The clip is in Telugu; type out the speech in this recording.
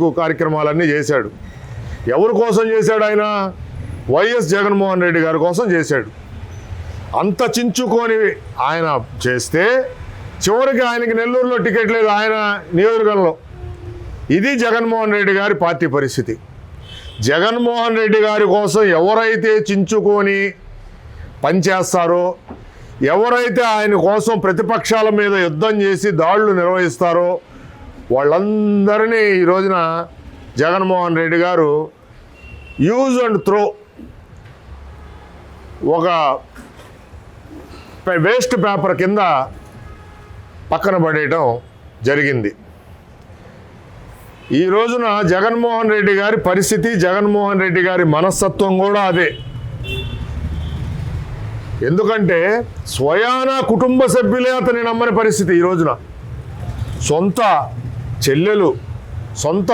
కార్యక్రమాలన్నీ చేశాడు. ఎవరి కోసం చేశాడు? ఆయన వైఎస్ జగన్మోహన్ రెడ్డి గారి కోసం చేశాడు. అంత చించుకొని ఆయన చేస్తే చివరికి ఆయనకి నెల్లూరులో టికెట్ లేదు, ఆయన నియోజకవర్గంలో. ఇది జగన్మోహన్ రెడ్డి గారి పార్టీ పరిస్థితి. జగన్మోహన్ రెడ్డి గారి కోసం ఎవరైతే చించుకొని పనిచేస్తారో, ఎవరైతే ఆయన కోసం ప్రతిపక్షాల మీద యుద్ధం చేసి దాడులు నిర్వహిస్తారో వాళ్ళందరినీ ఈ రోజున జగన్మోహన్ రెడ్డి గారు యూజ్ అండ్ త్రో, ఒక వేస్ట్ పేపర్ కింద పక్కన పడేయటం జరిగింది. ఈ రోజున జగన్మోహన్ రెడ్డి గారి పరిస్థితి, జగన్మోహన్ రెడ్డి గారి మనస్తత్వం కూడా అదే. ఎందుకంటే స్వయాన కుటుంబ సభ్యులే అతని నమ్మని పరిస్థితి. ఈ రోజున సొంత చెల్లెలు, సొంత